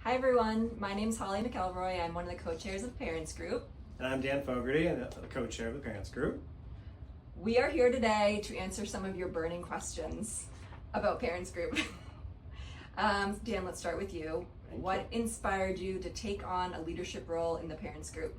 Hi everyone, my name is Holly McElroy. I'm one of the co-chairs of Parents Group. And I'm Dan Fogarty, and the co-chair of the Parents Group. We are here today to answer some of your burning questions about Parents Group. Dan, let's start with you. What inspired you to take on a leadership role in the Parents Group?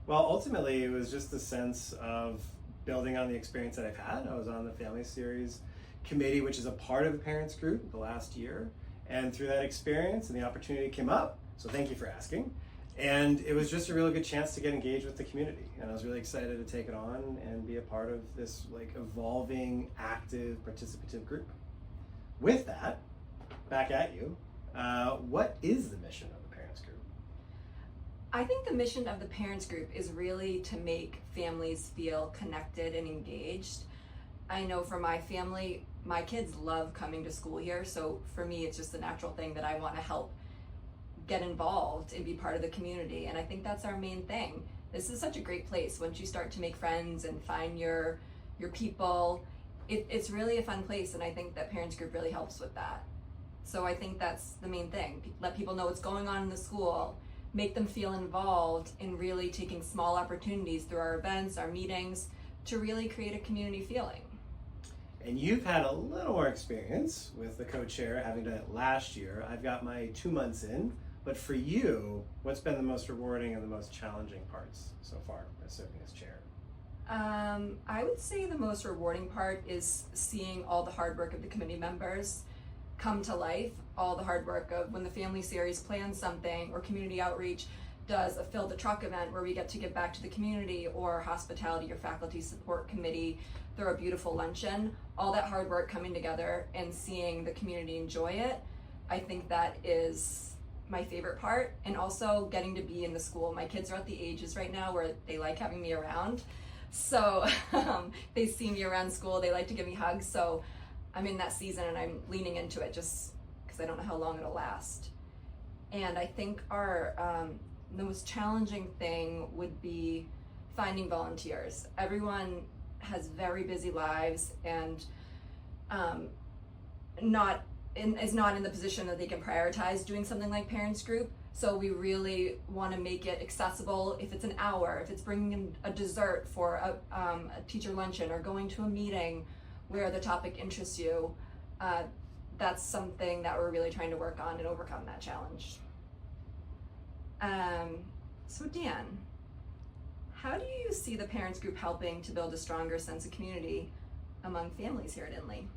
Well, ultimately, it was just a sense of building on the experience that I've had. I was on the Family Series committee, which is a part of the Parents Group, the last year. And through that experience, and the opportunity came up, so thank you for asking. And it was just a really good chance to get engaged with the community. And I was really excited to take it on and be a part of this evolving, active, participative group. With that, back at you, what is the mission of the Parents Group? I think the mission of the Parents Group is really to make families feel connected and engaged. I know for my family, my kids love coming to school here, so for me it's just a natural thing that I want to help get involved and be part of the community, and I think that's our main thing. This is such a great place. Once you start to make friends and find your people, it's really a fun place, and I think that Parents Group really helps with that. So I think that's the main thing. Let people know what's going on in the school, make them feel involved in really taking small opportunities through our events, our meetings, to really create a community feeling. And you've had a little more experience with the co-chair, having done it last year. I've got my 2 months in, but for you, what's been the most rewarding and the most challenging parts so far as serving as chair? I would say the most rewarding part is seeing all the hard work of the committee members come to life, all the hard work of when the Family Series plans something, or community outreach does a Fill the Truck event where we get to give back to the community, or hospitality or faculty support committee through a beautiful luncheon. All that hard work coming together and seeing the community enjoy it, I think that is my favorite part. And also getting to be in the school. My kids are at the ages right now where they like having me around. So they see me around school, they like to give me hugs. So I'm in that season and I'm leaning into it just because I don't know how long it'll last. And I think the most challenging thing would be finding volunteers. Everyone has very busy lives and is not in the position that they can prioritize doing something like Parents Group. So we really want to make it accessible. If it's an hour, if it's bringing in a dessert for a teacher luncheon, or going to a meeting where the topic interests you, that's something that we're really trying to work on and overcome that challenge. So Dan, how do you see the Parents Group helping to build a stronger sense of community among families here at Inley?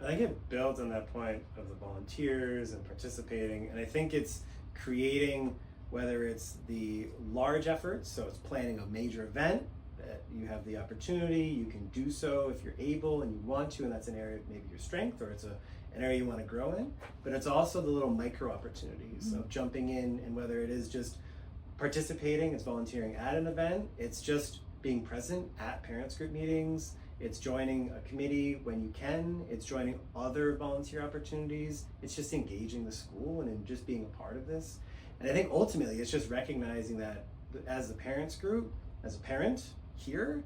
I think it builds on that point of the volunteers and participating, and I think it's creating, whether it's the large efforts, so it's planning a major event that you have the opportunity, you can do so if you're able and you want to, and that's an area of maybe your strength, or it's an area you want to grow in, but it's also the little micro opportunities of jumping in, and whether it is just participating, it's volunteering at an event, it's just being present at Parents Group meetings, it's joining a committee when you can, it's joining other volunteer opportunities, it's just engaging the school and in just being a part of this. And I think ultimately it's just recognizing that as the Parents Group, as a parent here,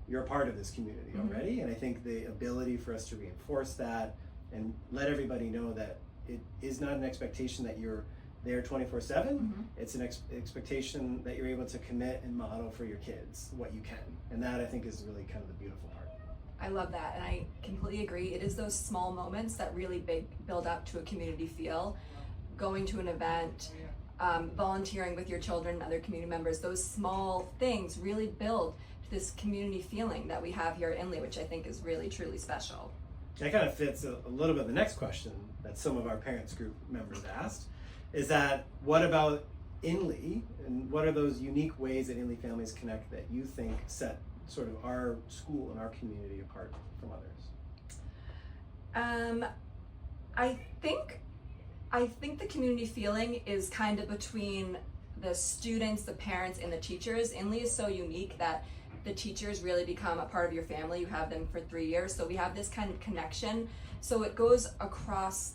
you're a part of this community already, and I think the ability for us to reinforce that and let everybody know that it is not an expectation that you're there 24/7. It's an expectation that you're able to commit and model for your kids what you can, and that I think is really kind of the beautiful part. I love that, and I completely agree. It is those small moments that really build up to a community feel. Going to an event, volunteering with your children and other community members, those small things really build this community feeling that we have here at Inley, which I think is really, truly special. That kind of fits a little bit the next question that some of our Parents Group members asked, is that what about Inley, and what are those unique ways that Inley families connect that you think set sort of our school and our community apart from others? I think the community feeling is kind of between the students, the parents, and the teachers. Inley is so unique that the teachers really become a part of your family. You have them for 3 years, so we have this kind of connection. So it goes across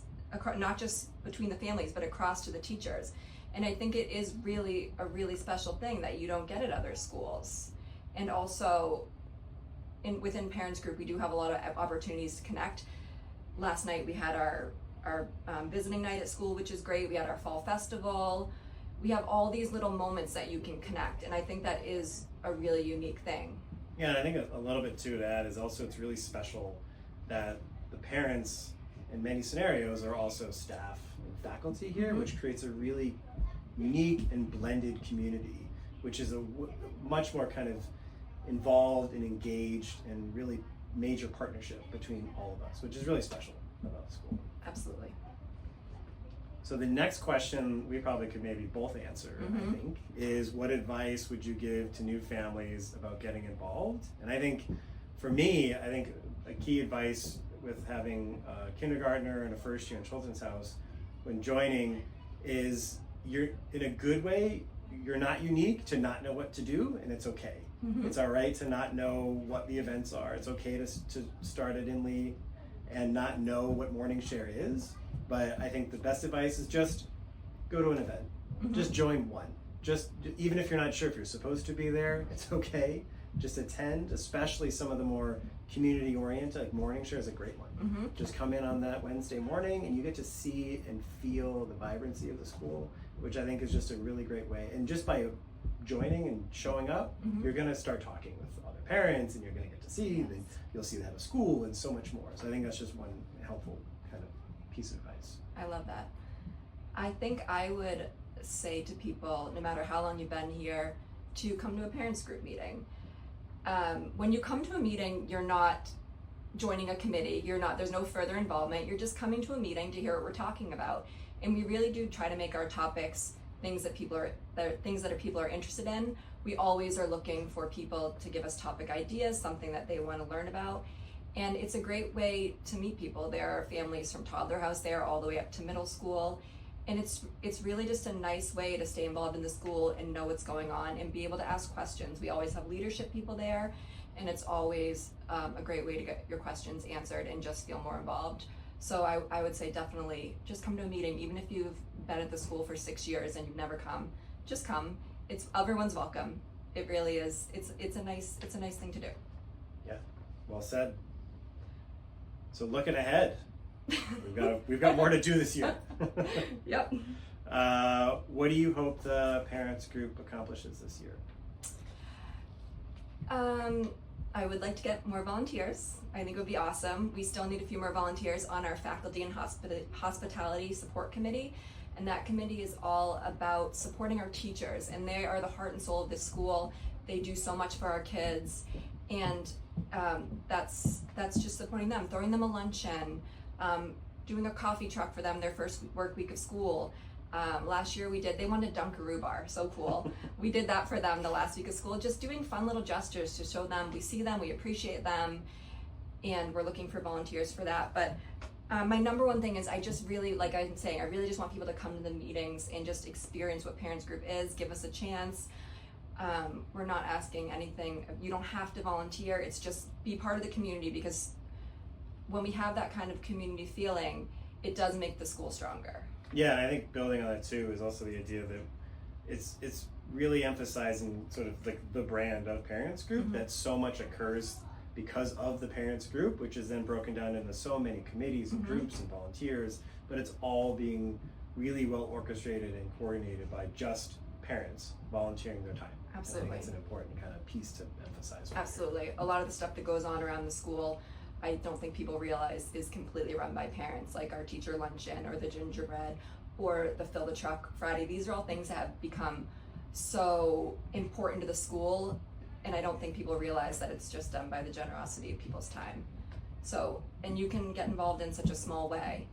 not just between the families, but across to the teachers. And I think it is really a really special thing that you don't get at other schools. And also within Parents Group, we do have a lot of opportunities to connect. Last night we had our our visiting night at school, which is great. We had our fall festival. We have all these little moments that you can connect, and I think that is a really unique thing. Yeah, and I think a little bit too to add is also it's really special that the parents in many scenarios are also staff and faculty here, which creates a really unique and blended community, which is a much more kind of involved and engaged and really major partnership between all of us, which is really special about the school. Absolutely. So the next question we probably could maybe both answer, I think, is what advice would you give to new families about getting involved? And I think for me, I think a key advice with having a kindergartner and a first year in Children's House when joining is you're in a good way, you're not unique to not know what to do, and it's okay. It's all right to not know what the events are. It's okay to start at Inley and not know what Morning Share is. But I think the best advice is just go to an event. Just join one. Just even if you're not sure if you're supposed to be there, it's okay. Just attend, especially some of the more community oriented, like Morning Share is a great one. Just come in on that Wednesday morning and you get to see and feel the vibrancy of the school, which I think is just a really great way. And just by joining and showing up, you're gonna start talking with other parents and you're gonna get to see, and you'll see they have a school and so much more. So I think that's just one helpful kind of piece of advice. I love that. I think I would say to people, no matter how long you've been here, to come to a parents group meeting. When you come to a meeting, you're not joining a committee, there's no further involvement, you're just coming to a meeting to hear what we're talking about. And we really do try to make our topics things that people are interested in. We always are looking for people to give us topic ideas, something that they want to learn about. And it's a great way to meet people. There are families from toddler house there all the way up to middle school. And it's really just a nice way to stay involved in the school and know what's going on and be able to ask questions. We always have leadership people there, and it's always a great way to get your questions answered and just feel more involved. So I would say definitely just come to a meeting, even if you've been at the school for 6 years and you've never come, just come. Everyone's welcome. It really is. It's a nice thing to do. Yeah, well said. So looking ahead, we've got more to do this year. Yep. What do you hope the parents group accomplishes this year? I would like to get more volunteers. I think it would be awesome. We still need a few more volunteers on our faculty and hospitality support committee. And that committee is all about supporting our teachers, and they are the heart and soul of this school. They do so much for our kids, and that's just supporting them, throwing them a luncheon, doing a coffee truck for them their first work week of school. Last year they wanted a Dunkaroo bar, so cool. We did that for them the last week of school, just doing fun little gestures to show them we see them, we appreciate them, and we're looking for volunteers for that. But my number one thing is I just really, like I'm saying, I really just want people to come to the meetings and just experience what parents group is, give us a chance. We're not asking anything. You don't have to volunteer. It's just be part of the community, because when we have that kind of community feeling, it does make the school stronger. Yeah, and I think building on that too is also the idea that it's really emphasizing sort of like the brand of parents group, that so much occurs because of the parents group, which is then broken down into so many committees and groups and volunteers, but it's all being really well orchestrated and coordinated by just parents volunteering their time. Absolutely. I think that's an important kind of piece to emphasize. Absolutely. A lot of the stuff that goes on around the school, I don't think people realize is completely run by parents, like our teacher luncheon or the gingerbread or the Fill the Truck Friday. These are all things that have become so important to the school, and I don't think people realize that it's just done by the generosity of people's time. So, and you can get involved in such a small way.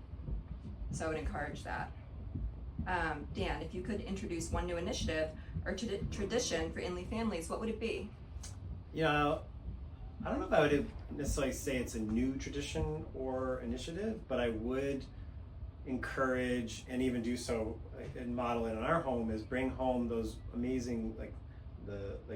So I would encourage that. Dan, if you could introduce one new initiative or tradition for Inley families, what would it be? Yeah, I don't know if I would necessarily say it's a new tradition or initiative, but I would encourage, and even do so and model it in our home, is bring home those amazing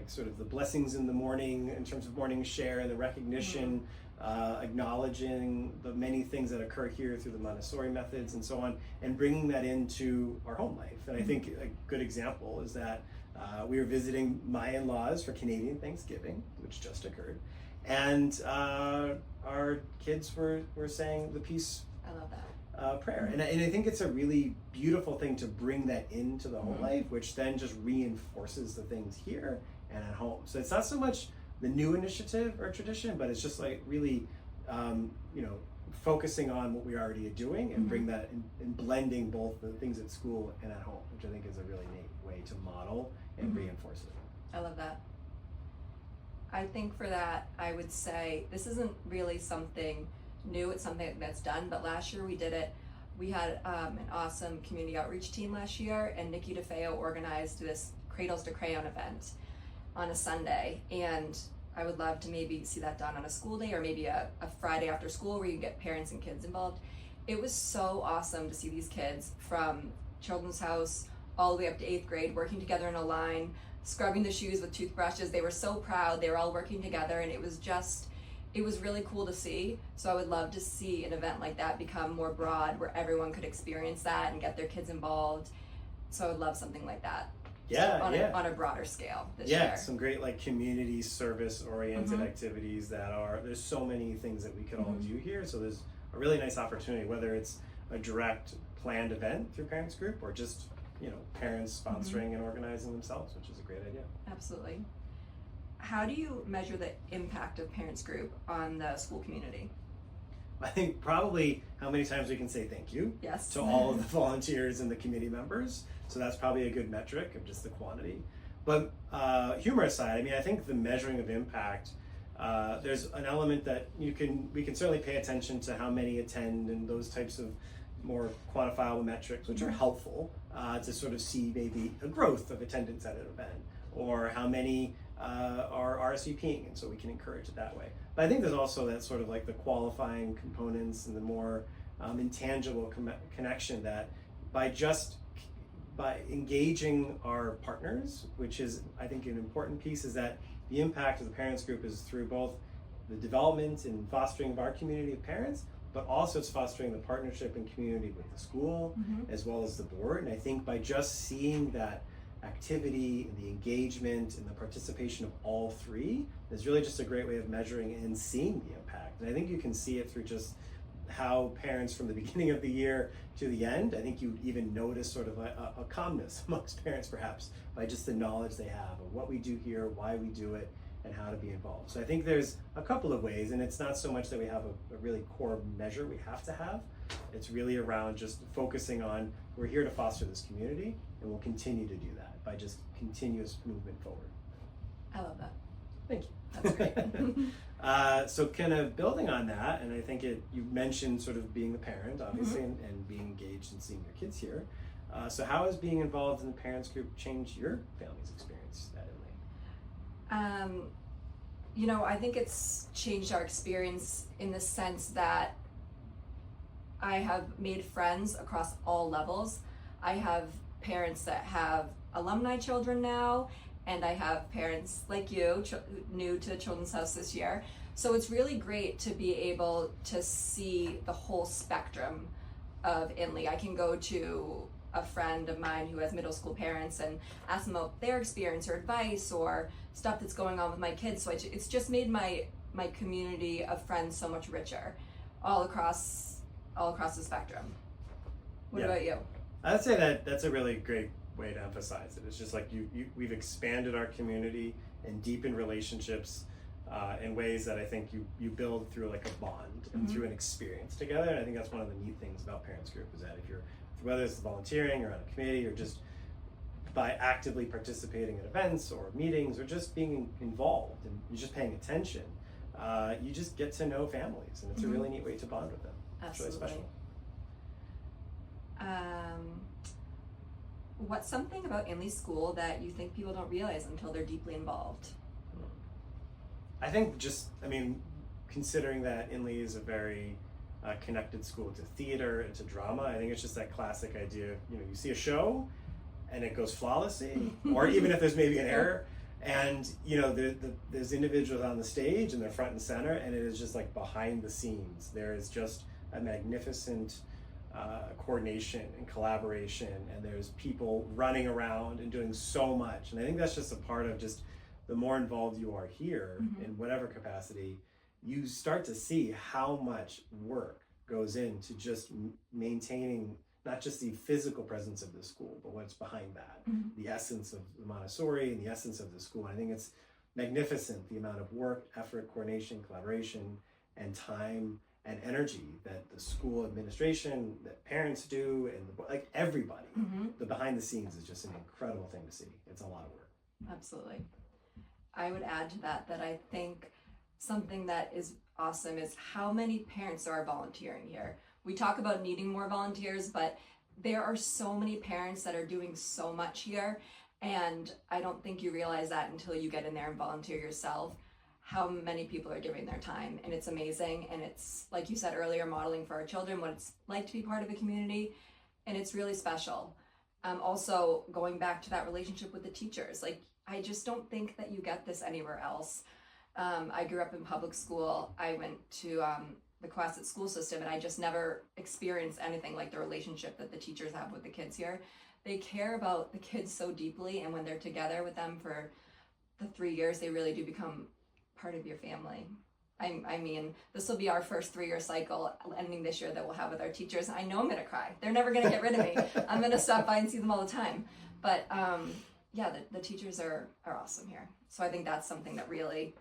sort of the blessings in the morning in terms of morning share and the recognition, acknowledging the many things that occur here through the Montessori methods and so on, and bringing that into our home life. And I think a good example is that we were visiting my in-laws for Canadian Thanksgiving, which just occurred, and our kids were saying the piece I love prayer. And I think it's a really beautiful thing to bring that into the home life, which then just reinforces the things here and at home. So it's not so much the new initiative or tradition, but it's just like really, focusing on what we already are doing and bring that in blending both the things at school and at home, which I think is a really neat way to model and reinforce it. I love that. I think for that, I would say this isn't really something new. It's something that's done, but last year we did it. We had an awesome community outreach team last year, and Nikki DeFeo organized this Cradles to Crayon event on a Sunday, and I would love to maybe see that done on a school day or maybe a Friday after school where you get parents and kids involved. It was so awesome to see these kids from Children's House all the way up to 8th grade working together in a line, scrubbing the shoes with toothbrushes. They were so proud. They were all working together, and it was really cool to see. So I would love to see an event like that become more broad where everyone could experience that and get their kids involved. So I would love something like that. On a broader scale this year. Some great like community service oriented activities there's so many things that we could all do here. So there's a really nice opportunity, whether it's a direct planned event through Parents Group or just, parents sponsoring and organizing themselves, which is a great idea. Absolutely. How do you measure the impact of Parents Group on the school community? I think probably how many times we can say thank you to all of the volunteers and the committee members. So that's probably a good metric of just the quantity. But humor aside, I think the measuring of impact, there's an element that we can certainly pay attention to how many attend and those types of more quantifiable metrics, which are helpful to sort of see maybe a growth of attendance at an event or how many are RSVPing, and so we can encourage it that way. But I think there's also that sort of like the qualifying components and the more intangible connection that by engaging our partners, which is I think an important piece, is that the impact of the Parents Group is through both the development and fostering of our community of parents, but also it's fostering the partnership and community with the school as well as the board. And I think by just seeing that activity and the engagement and the participation of all three is really just a great way of measuring and seeing the impact. And I think you can see it through just how parents from the beginning of the year to the end, I think you even notice sort of a calmness amongst parents perhaps by just the knowledge they have of what we do here, why we do it, and how to be involved. So I think there's a couple of ways, and it's not so much that we have a really core measure we have to have. It's really around just focusing on we're here to foster this community, and we'll continue to do that by just continuous movement forward. I love that. Thank you. That's great. So kind of building on that, and I think you mentioned sort of being the parent, obviously, and being engaged and seeing your kids here. So how has being involved in the Parents Group changed your family's experience at Inley? I think it's changed our experience in the sense that I have made friends across all levels. I have parents that have alumni children now, and I have parents like you, new to Children's House this year. So it's really great to be able to see the whole spectrum of Inley. I can go to a friend of mine who has middle school parents and ask them about their experience or advice or stuff that's going on with my kids. So it's just made my community of friends so much richer all across the spectrum. What about you? I'd say that's a really great way to emphasize it. It's just like we've expanded our community and deepened relationships in ways that I think you build through like a bond and through an experience together. And I think that's one of the neat things about Parents Group is that if you're, whether it's volunteering or on a committee or just by actively participating in events or meetings or just being involved and you're just paying attention, you just get to know families, and it's a really neat way to bond with them. Absolutely. It's really special. What's something about Inley School that you think people don't realize until they're deeply involved? I think considering that Inley is a very connected school to theater and to drama, I think it's just that classic idea of, you see a show and it goes flawlessly, or even if there's maybe an error, and there's individuals on the stage and they're front and center, and it is just like behind the scenes. There is just a magnificent coordination and collaboration, and there's people running around and doing so much. And I think that's just a part of just the more involved you are here in whatever capacity, you start to see how much work goes into just maintaining not just the physical presence of the school, but what's behind that, the essence of the Montessori and the essence of the school. I think it's magnificent, the amount of work, effort, coordination, collaboration, and time and energy that the school administration, that parents do, and like everybody. The behind the scenes is just an incredible thing to see. It's a lot of work. Absolutely. I would add to that I think something that is awesome is how many parents are volunteering here. We talk about needing more volunteers, but there are so many parents that are doing so much here, and I don't think you realize that until you get in there and volunteer yourself, how many people are giving their time, and it's amazing. And it's, like you said earlier, modeling for our children what it's like to be part of a community, and it's really special. Also, going back to that relationship with the teachers, like, I just don't think that you get this anywhere else. I grew up in public school. I went to the Cohasset school system, and I just never experienced anything like the relationship that the teachers have with the kids here. They care about the kids so deeply, and when they're together with them for the 3 years, they really do become part of your family. I mean, this will be our first 3-year cycle ending this year that we'll have with our teachers. I know I'm gonna cry. They're never gonna get rid of me. I'm gonna stop by and see them all the time. But yeah, the teachers are awesome here. So I think that's something that really,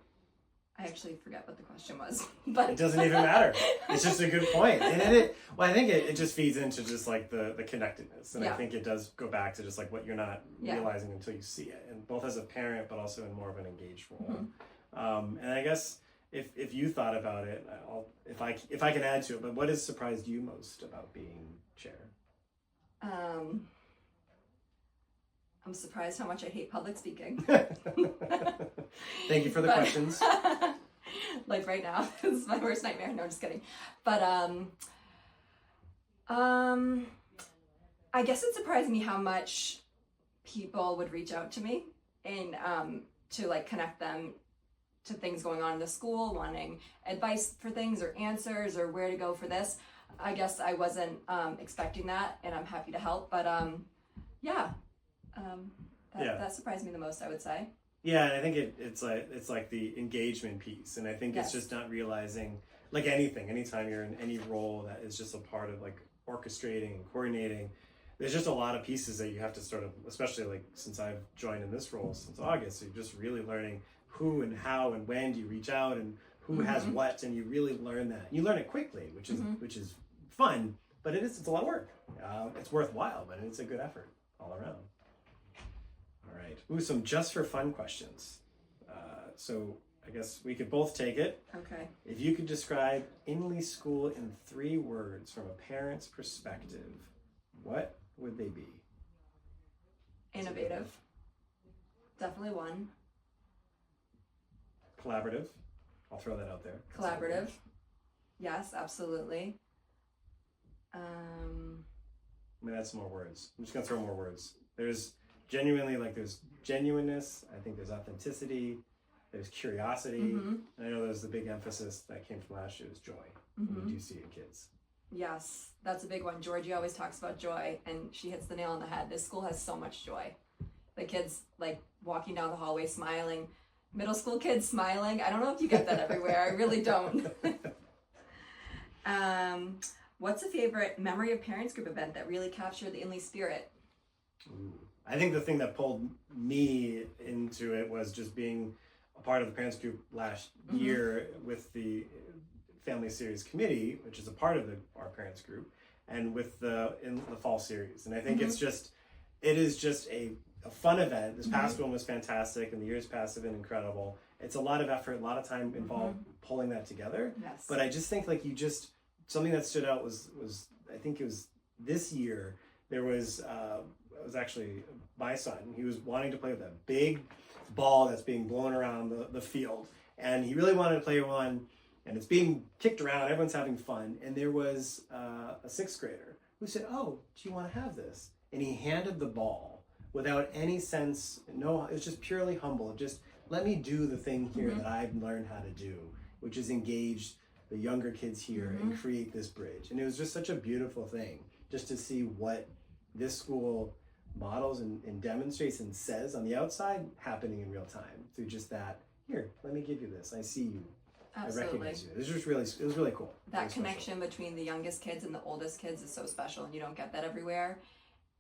I actually forget what the question was, but it doesn't even matter. It's just a good point. And I think it just feeds into just like the connectedness. And I think it does go back to just like what you're not realizing until you see it. And both as a parent, but also in more of an engaged role. And I guess if you thought about it, if I can add to it, but what has surprised you most about being chair? I'm surprised how much I hate public speaking. Thank you for the questions. Like right now, this is my worst nightmare. No, I'm just kidding. But I guess it surprised me how much people would reach out to me and to like connect them to things going on in the school, wanting advice for things or answers or where to go for this. I guess I wasn't expecting that, and I'm happy to help. But that surprised me the most, I would say. Yeah, and I think it's like the engagement piece, and I think it's just not realizing, like anytime you're in any role that is just a part of like orchestrating and coordinating, there's just a lot of pieces that you have to sort of, especially like since I've joined in this role since August, so you're just really learning who and how and when do you reach out and who has what, and you really learn that. You learn it quickly, which is fun, but it's a lot of work. It's worthwhile, but it's a good effort all around. All right. Ooh, some just for fun questions. So I guess we could both take it. Okay. If you could describe Inley School in 3 words from a parent's perspective, what would they be? Innovative. Definitely one. Collaborative. I'll throw that out there. Collaborative. Yes, absolutely. I'm gonna add some more words. I'm just gonna throw more words. There's genuineness. I think there's authenticity. There's curiosity. And I know there's the big emphasis that came from last year is joy. We do see it in kids. Yes, that's a big one. Georgie always talks about joy, and she hits the nail on the head. This school has so much joy. The kids like walking down the hallway smiling. Middle school kids smiling. I don't know if you get that everywhere. I really don't. What's a favorite memory of parents group event that really captured the Inley spirit? Ooh. I think the thing that pulled me into it was just being a part of the parents group last year with the Family Series Committee, which is a part of our parents group, and with in the fall series. And I think it is just a fun event. This past one was fantastic, and the years past have been incredible. It's a lot of effort, a lot of time involved pulling that together. Yes. But I just think like something that stood out was I think it was this year, there was it was actually my son. He was wanting to play with a big ball that's being blown around the field, and he really wanted to play one, and it's being kicked around, everyone's having fun, and there was a 6th grader who said, "Oh, do you want to have this?" And he handed the ball without any sense, it was just purely humble, just let me do the thing here that I've learned how to do, which is engage the younger kids here and create this bridge. And it was just such a beautiful thing just to see what this school models and demonstrates and says on the outside happening in real time through just that, here, let me give you this, I see you. I Absolutely. recognize you. It was really cool. That Really special. connection between the youngest kids and the oldest kids is so special, and you don't get that everywhere.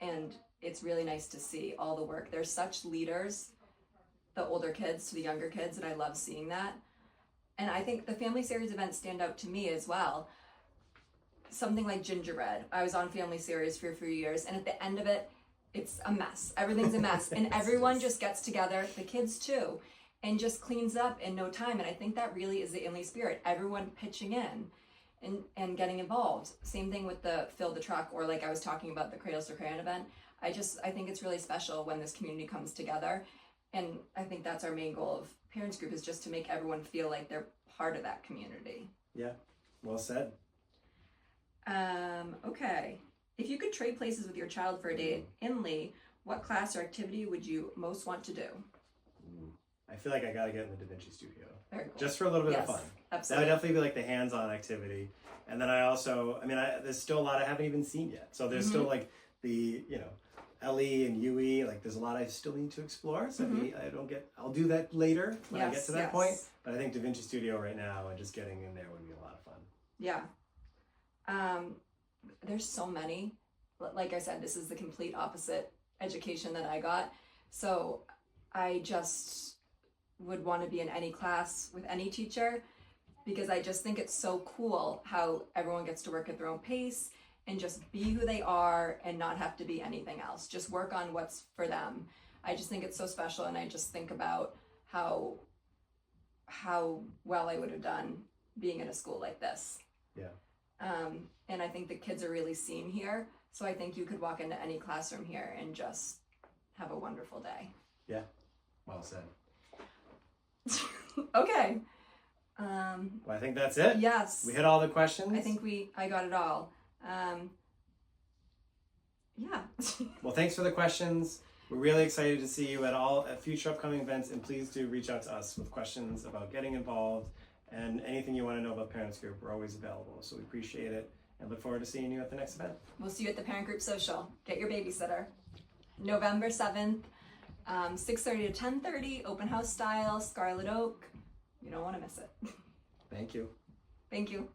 And it's really nice to see all the work. They're such leaders, the older kids to the younger kids, and I love seeing that. And I think the Family Series events stand out to me as well. Something like Gingerbread. I was on Family Series for a few years, and at the end of it, it's a mess. Everything's a mess, and everyone just gets together, the kids too, and just cleans up in no time. And I think that really is the Inley spirit. Everyone pitching in and getting involved. Same thing with the Fill the Truck, or like I was talking about the Cradles to Crayon event. I think it's really special when this community comes together. And I think that's our main goal of Parents Group, is just to make everyone feel like they're part of that community. Yeah, well said. Okay. If you could trade places with your child for a day at Inley, what class or activity would you most want to do? I feel like I gotta get in the Da Vinci Studio. Very cool. Just for a little bit of fun. That Absolutely. would definitely be like the hands-on activity. And then there's still a lot I haven't even seen yet. So there's still like the, LE and UE, like there's a lot I still need to explore. So I'll do that later when I get to that point. But I think Da Vinci Studio right now and just getting in there would be a lot of fun. Yeah. There's so many. Like I said, this is the complete opposite education that I got. So I just would want to be in any class with any teacher, because I just think it's so cool how everyone gets to work at their own pace and just be who they are and not have to be anything else. Just work on what's for them. I just think it's so special, and I just think about how well I would have done being in a school like this. Yeah. And I think the kids are really seen here. So I think you could walk into any classroom here and just have a wonderful day. Yeah. Well said. Okay. Well, I think that's it. Yes. We hit all the questions. I think I got it all. Yeah. Well, thanks for the questions. We're really excited to see you at future upcoming events, and please do reach out to us with questions about getting involved and anything you want to know about Parents Group. We're always available, so we appreciate it and look forward to seeing you at the next event. We'll see you at the Parent Group Social. Get your babysitter. November 7th, 6:30 to 10:30, open house style, Scarlet Oak. You don't want to miss it. Thank you. Thank you.